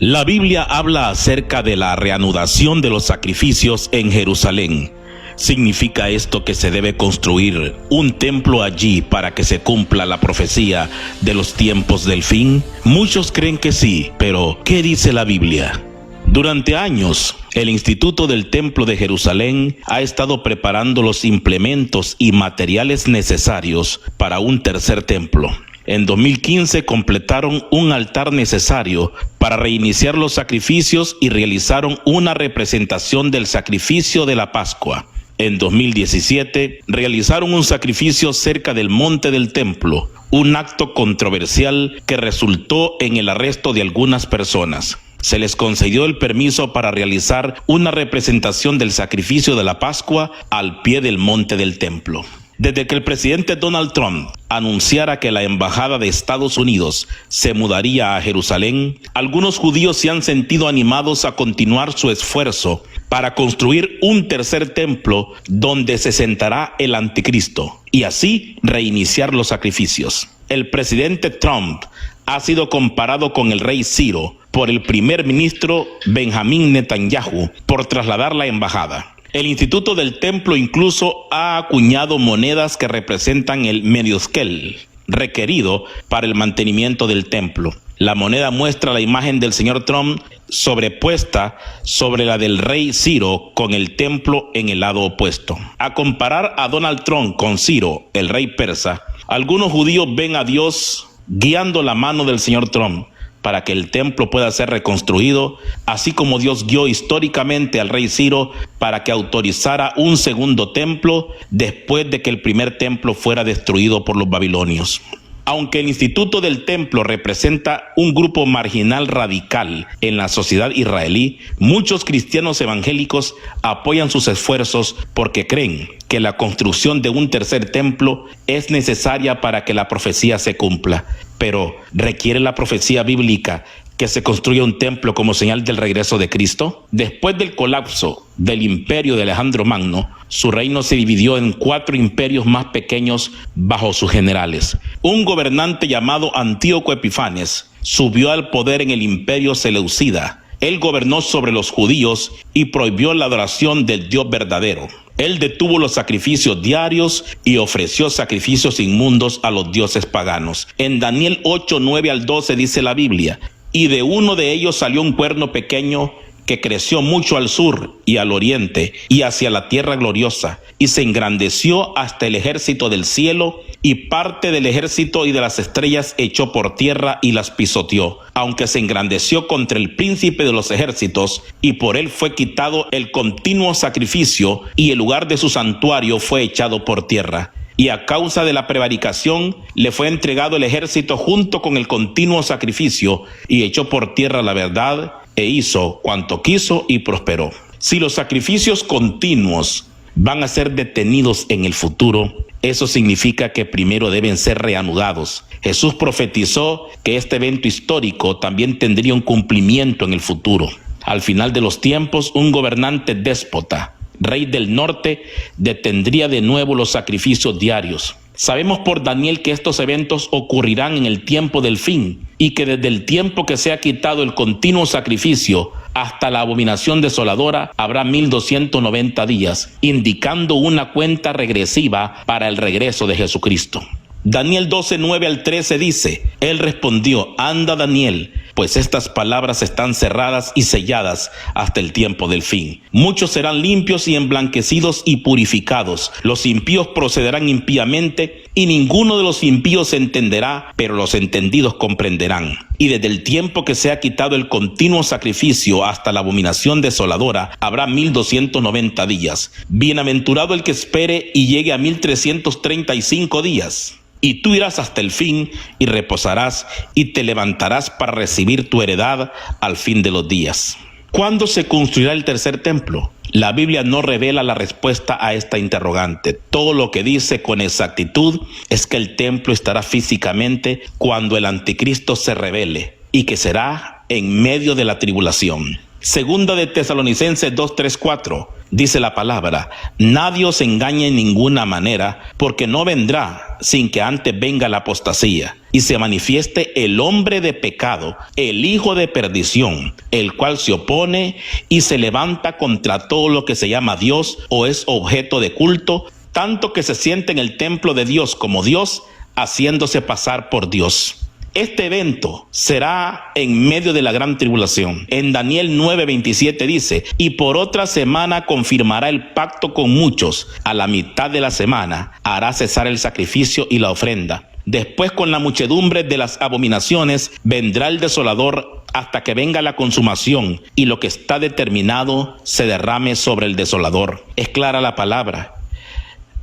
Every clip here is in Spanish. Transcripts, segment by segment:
La Biblia habla acerca de la reanudación de los sacrificios en Jerusalén. ¿Significa esto que se debe construir un templo allí para que se cumpla la profecía de los tiempos del fin? Muchos creen que sí, pero ¿qué dice la Biblia? Durante años, el Instituto del Templo de Jerusalén ha estado preparando los implementos y materiales necesarios para un tercer templo. En 2015 completaron un altar necesario para reiniciar los sacrificios y realizaron una representación del sacrificio de la Pascua. En 2017 realizaron un sacrificio cerca del monte del templo, un acto controversial que resultó en el arresto de algunas personas. Se les concedió el permiso para realizar una representación del sacrificio de la Pascua al pie del monte del templo. Desde que el presidente Donald Trump anunciara que la embajada de Estados Unidos se mudaría a Jerusalén, algunos judíos se han sentido animados a continuar su esfuerzo para construir un tercer templo donde se sentará el anticristo y así reiniciar los sacrificios. El presidente Trump ha sido comparado con el rey Ciro por el primer ministro Benjamín Netanyahu por trasladar la embajada. El Instituto del Templo incluso ha acuñado monedas que representan el medioskel requerido para el mantenimiento del templo. La moneda muestra la imagen del señor Trump sobrepuesta sobre la del rey Ciro con el templo en el lado opuesto. A comparar a Donald Trump con Ciro, el rey persa, algunos judíos ven a Dios guiando la mano del señor Trump para que el templo pueda ser reconstruido, así como Dios guió históricamente al rey Ciro para que autorizara un segundo templo después de que el primer templo fuera destruido por los babilonios. Aunque el Instituto del Templo representa un grupo marginal radical en la sociedad israelí, muchos cristianos evangélicos apoyan sus esfuerzos porque creen que la construcción de un tercer templo es necesaria para que la profecía se cumpla. Pero, ¿requiere la profecía bíblica que se construya un templo como señal del regreso de Cristo? Después del colapso del imperio de Alejandro Magno, su reino se dividió en 4 imperios más pequeños bajo sus generales. Un gobernante llamado Antíoco Epifanes subió al poder en el imperio seleucida. Él gobernó sobre los judíos y prohibió la adoración del Dios verdadero. Él detuvo los sacrificios diarios y ofreció sacrificios inmundos a los dioses paganos. En Daniel 8, 9 al 12 dice la Biblia: y de uno de ellos salió un cuerno pequeño que creció mucho al sur y al oriente y hacia la tierra gloriosa, y se engrandeció hasta el ejército del cielo, y parte del ejército y de las estrellas echó por tierra y las pisoteó, aunque se engrandeció contra el príncipe de los ejércitos, y por él fue quitado el continuo sacrificio, y el lugar de su santuario fue echado por tierra. Y a causa de la prevaricación le fue entregado el ejército junto con el continuo sacrificio, y echó por tierra la verdad, e hizo cuanto quiso y prosperó. Si los sacrificios continuos van a ser detenidos en el futuro, eso significa que primero deben ser reanudados. Jesús profetizó que este evento histórico también tendría un cumplimiento en el futuro. Al final de los tiempos, un gobernante déspota, rey del norte, detendría de nuevo los sacrificios diarios. Sabemos por Daniel que estos eventos ocurrirán en el tiempo del fin, y que desde el tiempo que se ha quitado el continuo sacrificio hasta la abominación desoladora habrá 1290 días, indicando una cuenta regresiva para el regreso de Jesucristo. Daniel 12, 9 al 13 dice: él respondió: anda, Daniel, pues estas palabras están cerradas y selladas hasta el tiempo del fin. Muchos serán limpios y emblanquecidos y purificados. Los impíos procederán impíamente, y ninguno de los impíos entenderá, pero los entendidos comprenderán. Y desde el tiempo que se ha quitado el continuo sacrificio hasta la abominación desoladora, habrá 1290 días. Bienaventurado el que espere y llegue a 1335 días. Y tú irás hasta el fin y reposarás y te levantarás para recibir tu heredad al fin de los días. ¿Cuándo se construirá el tercer templo? La Biblia no revela la respuesta a esta interrogante. Todo lo que dice con exactitud es que el templo estará físicamente cuando el anticristo se revele, y que será en medio de la tribulación. Segunda de Tesalonicenses 2, 3, 4. Dice la palabra: nadie os engañe en ninguna manera, porque no vendrá sin que antes venga la apostasía y se manifieste el hombre de pecado, el hijo de perdición, el cual se opone y se levanta contra todo lo que se llama Dios o es objeto de culto, tanto que se siente en el templo de Dios como Dios, haciéndose pasar por Dios. Este evento será en medio de la gran tribulación. En Daniel 9:27 dice: y por otra semana confirmará el pacto con muchos. A la mitad de la semana hará cesar el sacrificio y la ofrenda. Después, con la muchedumbre de las abominaciones, vendrá el desolador hasta que venga la consumación y lo que está determinado se derrame sobre el desolador. Es clara la palabra.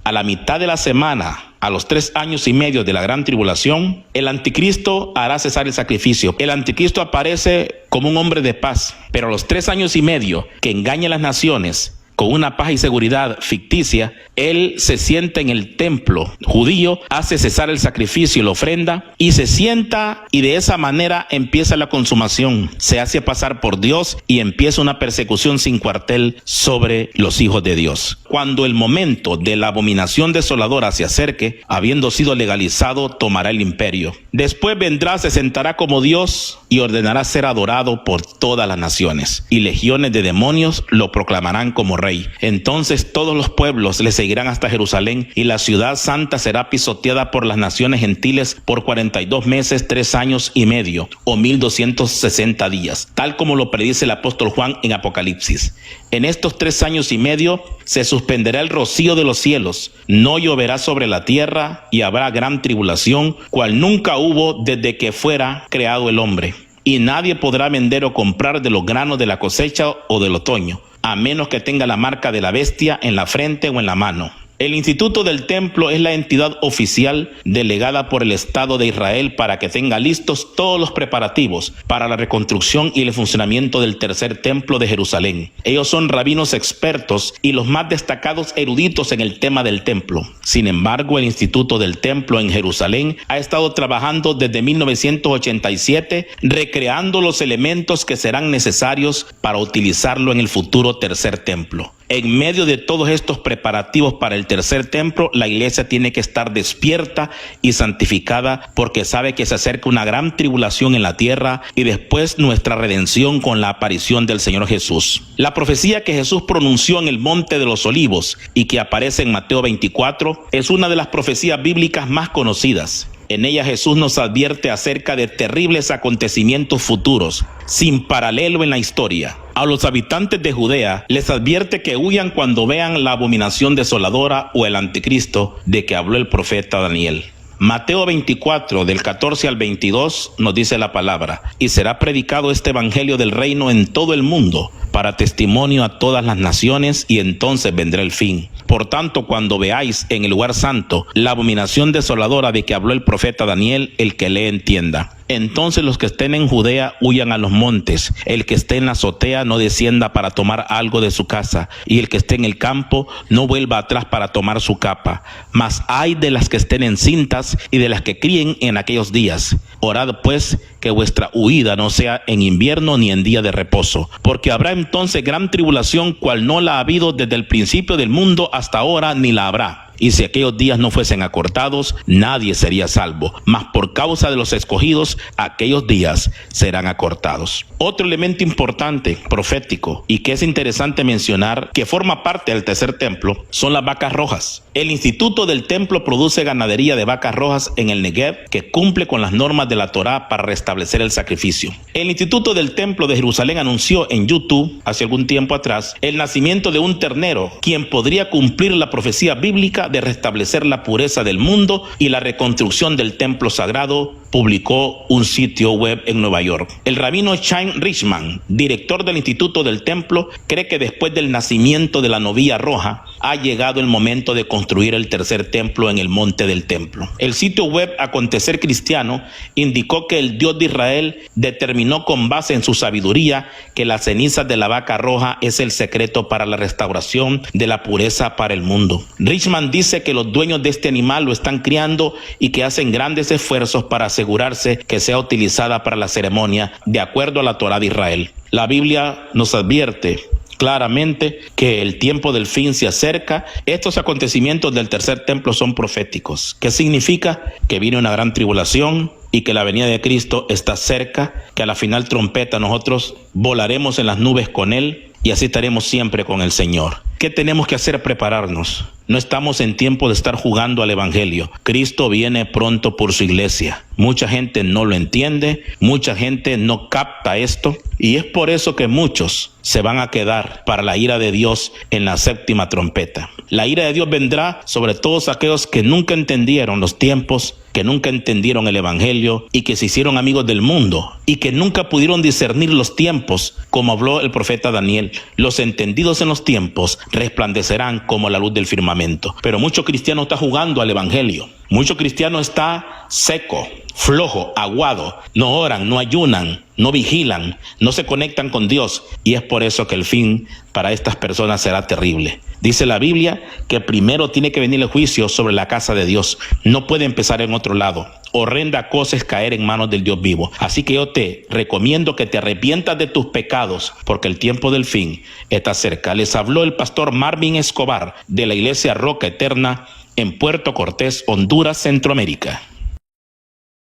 A la mitad de la semana, a los 3 años y medio de la gran tribulación, el anticristo hará cesar el sacrificio. El anticristo aparece como un hombre de paz, pero a los 3 años y medio que engaña a las naciones con una paz y seguridad ficticia, él se sienta en el templo judío, hace cesar el sacrificio y la ofrenda, y se sienta, y de esa manera empieza la consumación. Se hace pasar por Dios y empieza una persecución sin cuartel sobre los hijos de Dios. Cuando el momento de la abominación desoladora se acerque, habiendo sido legalizado, tomará el imperio. Después vendrá, se sentará como Dios y ordenará ser adorado por todas las naciones, y legiones de demonios lo proclamarán como rey. Entonces todos los pueblos le seguirán hasta Jerusalén, y la ciudad santa será pisoteada por las naciones gentiles por 42 meses, 3 años y medio, o 1260 días, tal como lo predice el apóstol Juan en Apocalipsis. En estos 3 años y medio se suspenderá el rocío de los cielos, no lloverá sobre la tierra, y habrá gran tribulación, cual nunca hubo desde que fuera creado el hombre. Y nadie podrá vender o comprar de los granos de la cosecha o del otoño, a menos que tenga la marca de la bestia en la frente o en la mano. El Instituto del Templo es la entidad oficial delegada por el Estado de Israel para que tenga listos todos los preparativos para la reconstrucción y el funcionamiento del tercer templo de Jerusalén. Ellos son rabinos expertos y los más destacados eruditos en el tema del templo. Sin embargo, el Instituto del Templo en Jerusalén ha estado trabajando desde 1987, recreando los elementos que serán necesarios para utilizarlo en el futuro tercer templo. En medio de todos estos preparativos para el tercer templo, la iglesia tiene que estar despierta y santificada, porque sabe que se acerca una gran tribulación en la tierra y después nuestra redención con la aparición del Señor Jesús. La profecía que Jesús pronunció en el Monte de los Olivos y que aparece en Mateo 24 es una de las profecías bíblicas más conocidas. En ella Jesús nos advierte acerca de terribles acontecimientos futuros, sin paralelo en la historia. A los habitantes de Judea les advierte que huyan cuando vean la abominación desoladora o el anticristo de que habló el profeta Daniel. Mateo 24, del 14 al 22, nos dice la palabra: y será predicado este evangelio del reino en todo el mundo, para testimonio a todas las naciones, y entonces vendrá el fin. Por tanto, cuando veáis en el lugar santo la abominación desoladora de que habló el profeta Daniel, el que lee entienda. Entonces los que estén en Judea huyan a los montes, el que esté en la azotea no descienda para tomar algo de su casa, y el que esté en el campo no vuelva atrás para tomar su capa. Mas ay de las que estén encintas y de las que críen en aquellos días. Orad pues que vuestra huida no sea en invierno ni en día de reposo, porque habrá entonces gran tribulación, cual no la ha habido desde el principio del mundo hasta ahora, ni la habrá. Y si aquellos días no fuesen acortados, nadie sería salvo. Mas por causa de los escogidos, aquellos días serán acortados. Otro elemento importante, profético, y que es interesante mencionar, que forma parte del tercer templo, son las vacas rojas. El Instituto del Templo produce ganadería de vacas rojas en el Negev, que cumple con las normas de la Torá para restablecer el sacrificio. El Instituto del Templo de Jerusalén anunció en YouTube, hace algún tiempo atrás, el nacimiento de un ternero, quien podría cumplir la profecía bíblica de restablecer la pureza del mundo y la reconstrucción del templo sagrado. Publicó un sitio web en Nueva York. El rabino Chaim Richman, director del Instituto del Templo, cree que después del nacimiento de la novia roja ha llegado el momento de construir el tercer templo en el monte del templo. El sitio web Acontecer Cristiano indicó que el Dios de Israel determinó con base en su sabiduría que las cenizas de la vaca roja es el secreto para la restauración de la pureza para el mundo. Richman dice que los dueños de este animal lo están criando y que hacen grandes esfuerzos para asegurarse que sea utilizada para la ceremonia de acuerdo a la Torá de Israel. La Biblia nos advierte claramente que el tiempo del fin se acerca. Estos acontecimientos del tercer templo son proféticos. ¿Qué significa? Que viene una gran tribulación y que la venida de Cristo está cerca, que a la final trompeta nosotros volaremos en las nubes con Él y así estaremos siempre con el Señor. ¿Qué tenemos que hacer? Prepararnos. No estamos en tiempo de estar jugando al evangelio. Cristo viene pronto por su iglesia. Mucha gente no lo entiende, mucha gente no capta esto y es por eso que muchos se van a quedar para la ira de Dios en la séptima trompeta. La ira de Dios vendrá sobre todos aquellos que nunca entendieron los tiempos, que nunca entendieron el evangelio y que se hicieron amigos del mundo y que nunca pudieron discernir los tiempos, como habló el profeta Daniel. Los entendidos en los tiempos resplandecerán como la luz del firmamento. Pero mucho cristiano está jugando al evangelio. Mucho cristiano está seco, flojo, aguado. No oran, no ayunan, no vigilan, no se conectan con Dios. Y es por eso que el fin para estas personas será terrible. Dice la Biblia que primero tiene que venir el juicio sobre la casa de Dios. No puede empezar en otro lado. Horrenda cosa es caer en manos del Dios vivo. Así que yo te recomiendo que te arrepientas de tus pecados, porque el tiempo del fin está cerca. Les habló el pastor Marvin Escobar de la iglesia Roca Eterna en Puerto Cortés, Honduras, Centroamérica.